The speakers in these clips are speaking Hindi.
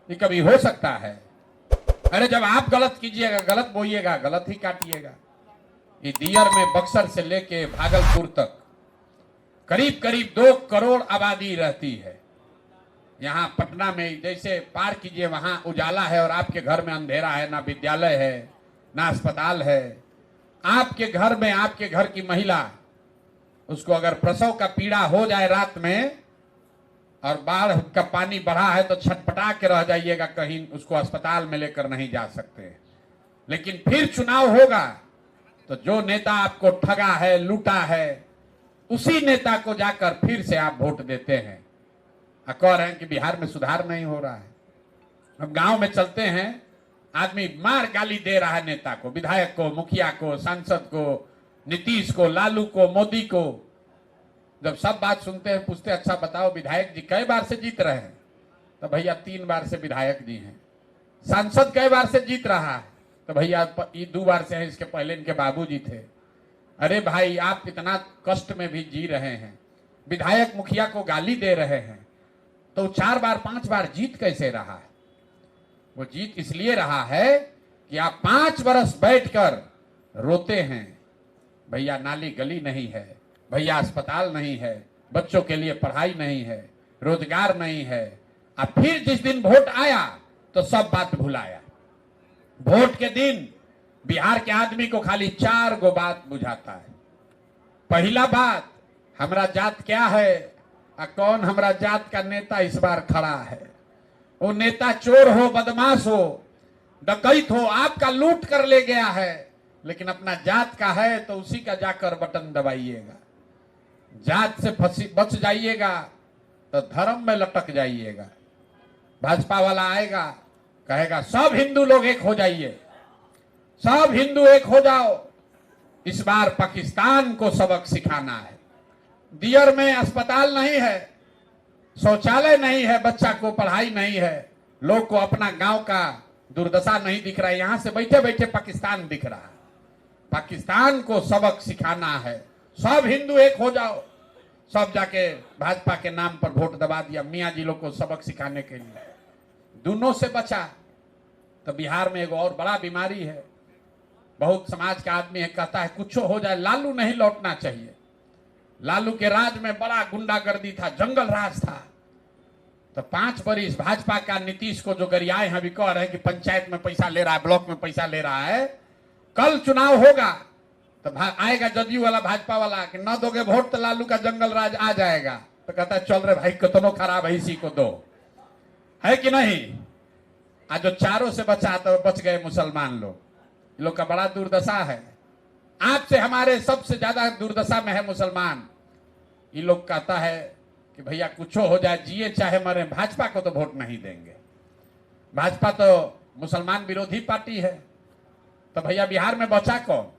ये कभी हो सकता है? अरे जब आप गलत कीजिएगा, गलत बोइएगा, गलत ही काटिएगा। ये दियर में बक्सर से लेके भागलपुर तक करीब करीब 2 करोड़ आबादी रहती है। यहाँ पटना में जैसे पार कीजिए वहां उजाला है और आपके घर में अंधेरा है, ना विद्यालय है ना अस्पताल है। आपके घर में आपके घर की महिला, उसको अगर प्रसव का पीड़ा हो जाए रात में और बाढ़ का पानी बढ़ा है तो छटपटा के रह जाइएगा, कहीं उसको अस्पताल में लेकर नहीं जा सकते। लेकिन फिर चुनाव होगा तो जो नेता आपको ठगा है, लूटा है, उसी नेता को जाकर फिर से आप वोट देते हैं और कह रहे हैं कि बिहार में सुधार नहीं हो रहा है। अब गांव में चलते हैं, आदमी मार गाली दे रहा है नेता को, विधायक को, मुखिया को, सांसद को, नीतीश को, लालू को, मोदी को। जब सब बात सुनते हैं, पूछते अच्छा बताओ विधायक जी कई बार से जीत रहे हैं? तो भैया 3 बार से विधायक जी हैं। सांसद कई बार से जीत रहा है? तो भैया ये 2 बार से है, इसके पहले इनके बाबूजी थे। अरे भाई आप इतना कष्ट में भी जी रहे हैं, विधायक मुखिया को गाली दे रहे हैं, तो 4 बार 5 बार जीत कैसे रहा है? वो जीत इसलिए रहा है कि आप 5 वर्ष बैठकर रोते हैं, भैया नाली गली नहीं है, भैया अस्पताल नहीं है, बच्चों के लिए पढ़ाई नहीं है, रोजगार नहीं है। अब फिर जिस दिन वोट आया तो सब बात भुलाया। वोट के दिन बिहार के आदमी को खाली 4 गो बात बुझाता है। पहला बात, हमारा जात क्या है और कौन हमारा जात का नेता इस बार खड़ा है। वो नेता चोर हो, बदमाश हो, डकैत हो, आपका लूट कर ले गया है, लेकिन अपना जात का है तो उसी का जाकर बटन दबाइएगा। जात से बच जाइएगा तो धर्म में लटक जाइएगा। भाजपा वाला आएगा, कहेगा सब हिंदू लोग एक हो जाइए, सब हिंदू एक हो जाओ। इस बार पाकिस्तान को सबक सिखाना है। दियर में अस्पताल नहीं है, शौचालय नहीं है, बच्चा को पढ़ाई नहीं है, लोग को अपना गांव का दुर्दशा नहीं दिख रहा है, यहां से बैठे बैठे पाकिस्तान दिख रहा है। पाकिस्तान को सबक सिखाना है। सब हिंदू एक हो जाओ। सब जाके भाजपा के नाम पर वोट दबा दिया मियां जी लोग को सबक सिखाने के लिए। दोनों से बचा तो बिहार में एक और बड़ा बीमारी है। बहुत समाज का आदमी है, कहता है कुछ हो जाए लालू नहीं लौटना चाहिए। लालू के राज में बड़ा गुंडागर्दी था, जंगल राज था। तो 5 बरिस भाजपा का नीतीश को जो गरियाए हैं, अभी कह रहे हैं कि पंचायत में पैसा ले रहा है, ब्लॉक में पैसा ले रहा है। कल चुनाव होगा तो आएगा जदयू वाला, भाजपा वाला कि न दोगे वोट तो लालू का जंगल राज आ जाएगा। तो कहता है चल रहे भाई कितनों खराब है, इसी को दो, है कि नहीं। आज जो चारों से बचा तो बच गए मुसलमान लोग। इन लोग का बड़ा दुर्दशा है। आपसे हमारे सबसे ज्यादा दुर्दशा में है मुसलमान। ये लोग कहता है कि भैया कुछ हो जाए, जिए चाहे मरे, भाजपा को तो वोट नहीं देंगे। भाजपा तो मुसलमान विरोधी पार्टी है। तो भैया बिहार में बचा कौन?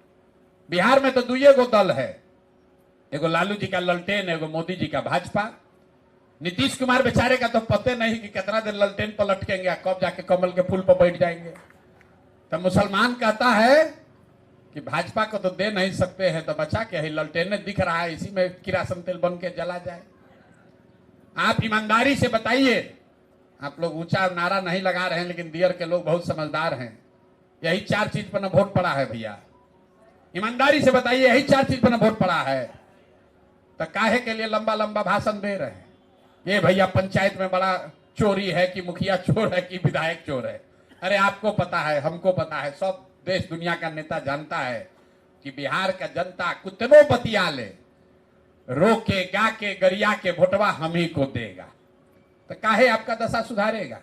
बिहार में तो 2 गो दल है, एगो लालू जी का ललटेन, एगो मोदी जी का भाजपा। नीतीश कुमार बेचारे का तो पते नहीं कि कितना देर ललटेन पर लटकेंगे, कब जाके कमल के फूल पर बैठ जाएंगे। तो मुसलमान कहता है कि भाजपा को तो दे नहीं सकते हैं, तो बचा के ही ललटेन दिख रहा है, इसी में किरासन तेल बन के जला जाए। आप ईमानदारी से बताइए। आप लोग ऊंचा नारा नहीं लगा रहे हैं, लेकिन दियर के लोग बहुत समझदार हैं। यही 4 चीज पर न वोट पड़ा है भैया, ईमानदारी से बताइए, यही 4 चीज पर न वोट पड़ा है। तो काहे के लिए लंबा लंबा भाषण दे रहे हैं? ये भैया पंचायत में बड़ा चोरी है कि मुखिया चोर है कि विधायक चोर है। अरे आपको पता है, हमको पता है, सब देश दुनिया का नेता जानता है कि बिहार का जनता कुतनो बतिया ले, रो के गा के गरिया के वोटवा हम ही को देगा। तो काहे आपका दशा सुधारेगा?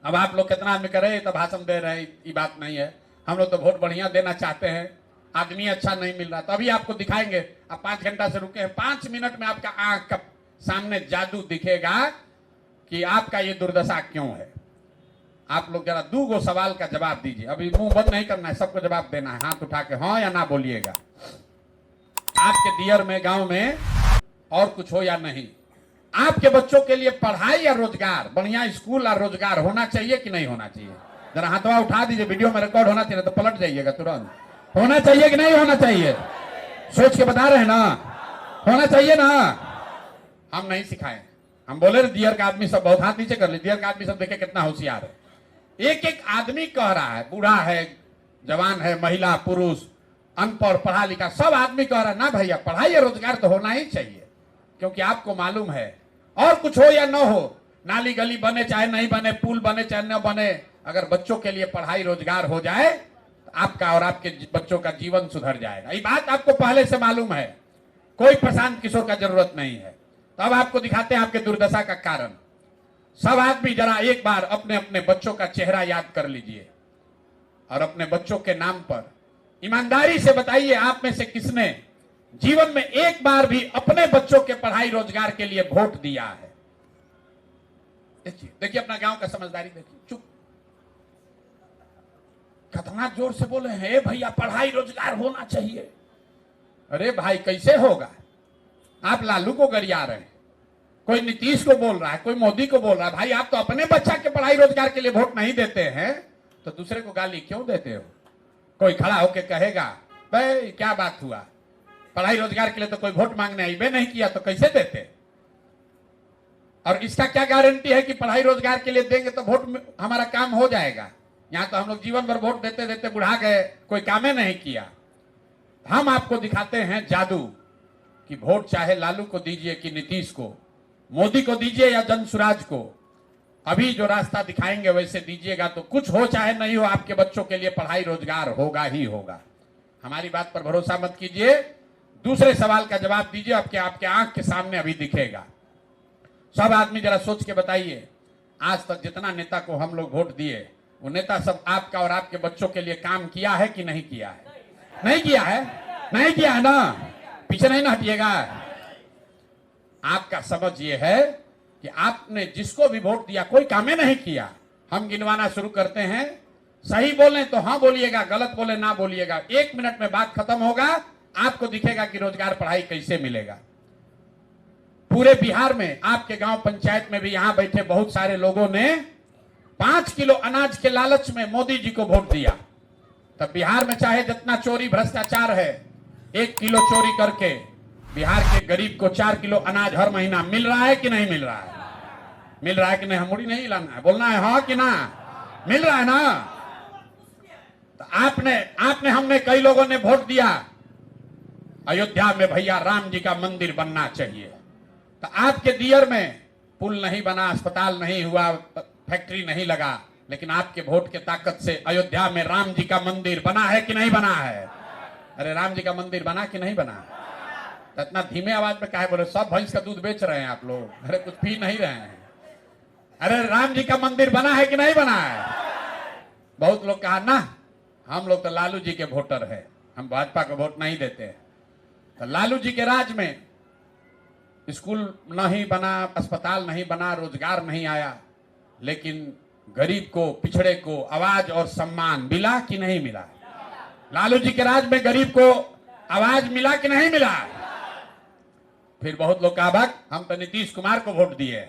अब आप लोग कितना आदमी करे तो भाषण दे रहे हैं, ये बात नहीं है। हम लोग तो वोट बढ़िया देना चाहते हैं, आदमी अच्छा नहीं मिल रहा। तो अभी आपको दिखाएंगे, आप 5 घंटा से रुके हैं, 5 मिनट में आपका आंख का सामने जादू दिखेगा कि आपका ये दुर्दशा क्यों है। आप लोग जरा 2 गो सवाल का जवाब दीजिए। अभी मुंह बंद नहीं करना है, सबको जवाब देना है, हाथ उठा के हाँ या ना बोलिएगा। आपके दियर में, गांव में और कुछ हो या नहीं, आपके बच्चों के लिए पढ़ाई या रोजगार, बढ़िया स्कूल और रोजगार होना चाहिए कि नहीं होना चाहिए? जरा हाथवा उठा दीजिए, वीडियो में रिकॉर्ड होना चाहिए, तो पलट जाइएगा तुरंत। होना चाहिए कि नहीं होना चाहिए? सोच के बता रहे हैं ना, होना चाहिए ना। हम नहीं सिखाएं, हम बोले दियर का आदमी सब बहुत हाथ नीचे कर ले, दियर का आदमी सब देखे कितना होशियार है। एक एक आदमी कह रहा है, बूढ़ा है, जवान है, महिला पुरुष, अनपढ़ पढ़ा लिखा, सब आदमी कह रहा है ना भैया पढ़ाई और रोजगार तो होना ही चाहिए, क्योंकि आपको मालूम है और कुछ हो या न हो, नाली गली बने चाहे नहीं बने, पुल बने चाहे न बने, अगर बच्चों के लिए पढ़ाई रोजगार हो जाए तो आपका और आपके बच्चों का जीवन सुधर जाएगा। ये बात आपको पहले से मालूम है, कोई प्रशांत किशोर का जरूरत नहीं है। तो अब आपको दिखाते हैं आपके दुर्दशा का कारण। सब आदमी जरा एक बार अपने अपने बच्चों का चेहरा याद कर लीजिए और अपने बच्चों के नाम पर ईमानदारी से बताइए, आप में से किसने जीवन में एक बार भी अपने बच्चों के पढ़ाई रोजगार के लिए वोट दिया है? देखिए अपना गांव का समझदारी देखिए। चुप, खतरनाक जोर से बोले हैं भैया पढ़ाई रोजगार होना चाहिए। अरे भाई कैसे होगा? आप लालू को गरिया रहे हैं, कोई नीतीश को बोल रहा है, कोई मोदी को बोल रहा है। भाई आप तो अपने बच्चा के पढ़ाई रोजगार के लिए वोट नहीं देते हैं तो दूसरे को गाली क्यों देते हो? कोई खड़ा होके कहेगा भाई क्या बात हुआ, पढ़ाई रोजगार के लिए तो कोई वोट मांगने आईबे नहीं किया तो कैसे देते? और इसका क्या गारंटी है कि पढ़ाई रोजगार के लिए देंगे तो वोट में हमारा काम हो जाएगा? यहां तो हम लोग जीवन भर वोट देते देते बुढ़ा गए, कोई काम ही नहीं किया। हम आपको दिखाते हैं जादू कि वोट चाहे लालू को दीजिए कि नीतीश को, मोदी को दीजिए या जनसुराज को, अभी जो रास्ता दिखाएंगे वैसे दीजिएगा तो कुछ हो चाहे नहीं हो, आपके बच्चों के लिए पढ़ाई रोजगार होगा ही होगा। हमारी बात पर भरोसा मत कीजिए, दूसरे सवाल का जवाब दीजिए, आपके आंख के सामने अभी दिखेगा। सब आदमी जरा सोच के बताइए, आज तक जितना नेता को हम लोग वोट दिए वो नेता सब आपका और आपके बच्चों के लिए काम किया है कि नहीं किया है? नहीं किया है, नहीं किया है ना, पीछे नहीं ना हटिएगा। आपका समझ ये है कि आपने जिसको भी वोट दिया कोई काम ही नहीं किया। हम गिनवाना शुरू करते हैं, सही बोले तो हाँ बोलिएगा, गलत बोले ना बोलिएगा। 1 मिनट में बात खत्म होगा, आपको दिखेगा कि रोजगार पढ़ाई कैसे मिलेगा। पूरे बिहार में, आपके गांव पंचायत में भी यहां बैठे बहुत सारे लोगों ने 5 किलो अनाज के लालच में मोदी जी को वोट दिया। तब बिहार में चाहे जितना चोरी भ्रष्टाचार है, 1 किलो चोरी करके बिहार के गरीब को 4 किलो अनाज हर महीना मिल रहा है कि नहीं मिल रहा है? मिल रहा है कि नहीं? हम मुड़ी नहीं हिलाना है, बोलना है हाँ कि ना, मिल रहा है ना? तो आपने हमने कई लोगों ने वोट दिया अयोध्या में भैया राम जी का मंदिर बनना चाहिए। तो आपके दियर में पुल नहीं बना, अस्पताल नहीं हुआ, फैक्ट्री नहीं लगा, लेकिन आपके वोट के ताकत से अयोध्या में राम जी का मंदिर बना है कि नहीं बना है? अरे राम जी का मंदिर बना कि नहीं बना? तो इतना धीमे आवाज में काहे बोले? सब भैंस का दूध बेच रहे हैं आप लोग, अरे कुछ पी नहीं रहे हैं। अरे राम जी का मंदिर बना है कि नहीं बना है? बहुत लोग कहा ना हम लोग तो लालू जी के वोटर है, हम भाजपा को वोट नहीं देते। तो लालू जी के राज में स्कूल नहीं बना, अस्पताल नहीं बना, रोजगार नहीं आया, लेकिन गरीब को, पिछड़े को आवाज और सम्मान मिला कि नहीं मिला? लालू जी के राज में गरीब को आवाज मिला कि नहीं मिला? फिर बहुत लोग कहा हम तो नीतीश कुमार को वोट दिए,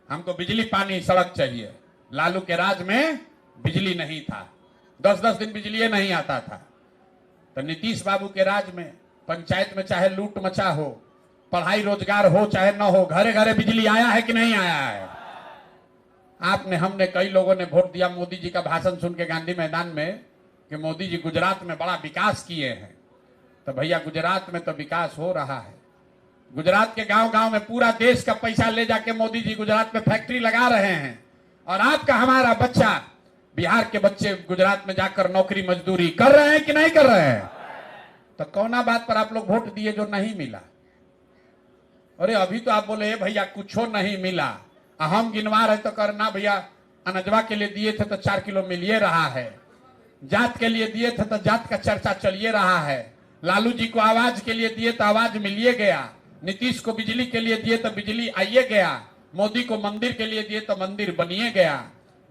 हमको बिजली पानी सड़क चाहिए। लालू के राज में बिजली नहीं था, 10-10 दिन बिजली नहीं आता था। तो नीतीश बाबू के राज में पंचायत में चाहे लूट मचा हो, पढ़ाई रोजगार हो चाहे न हो, घरे घरे बिजली आया है कि नहीं आया है? आपने, हमने, कई लोगों ने वोट दिया मोदी जी का भाषण सुन के गांधी मैदान में कि मोदी जी गुजरात में बड़ा विकास किए हैं। तो भैया गुजरात में तो विकास हो रहा है, गुजरात के गांव गांव में पूरा देश का पैसा ले जाके मोदी जी गुजरात में फैक्ट्री लगा रहे हैं, और आपका हमारा बच्चा, बिहार के बच्चे गुजरात में जाकर नौकरी मजदूरी कर रहे हैं कि नहीं कर रहे हैं? तो कौना बात पर आप लोग वोट दिए जो नहीं मिला? अरे अभी तो आप बोले भैया कुछो नहीं मिला, हम गिनवा रहे तो करना भैया अनजवा के लिए दिए थे तो 4 किलो मिलिए रहा है, जात के लिए दिए थे तो जात का चर्चा चलिए रहा है, लालू जी को आवाज के लिए दिए तो आवाज मिलिए गया, नीतीश को बिजली के लिए दिए तो बिजली आइए गया, मोदी को मंदिर के लिए दिए तो मंदिर बनिए गया,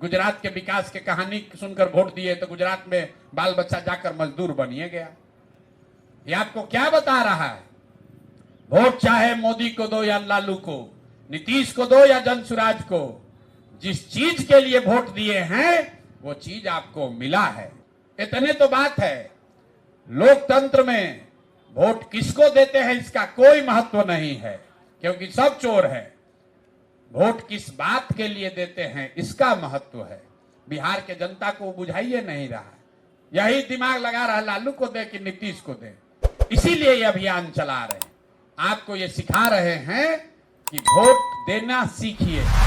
गुजरात के विकास के कहानी सुनकर वोट दिए तो गुजरात में बाल बच्चा जाकर मजदूर बनिए गया। ये आपको क्या बता रहा है? वोट चाहे मोदी को दो या लालू को, नीतीश को दो या जनसुराज को, जिस चीज के लिए वोट दिए हैं वो चीज आपको मिला है। इतने तो बात है। लोकतंत्र में वोट किसको देते हैं इसका कोई महत्व नहीं है, क्योंकि सब चोर है। वोट किस बात के लिए देते हैं इसका महत्व है। बिहार के जनता को बुझाइए नहीं रहा है, यही दिमाग लगा रहा है लालू को दे कि नीतीश को दे, इसीलिए ये अभियान चला रहे हैं। आपको ये सिखा रहे हैं कि वोट देना सीखिए।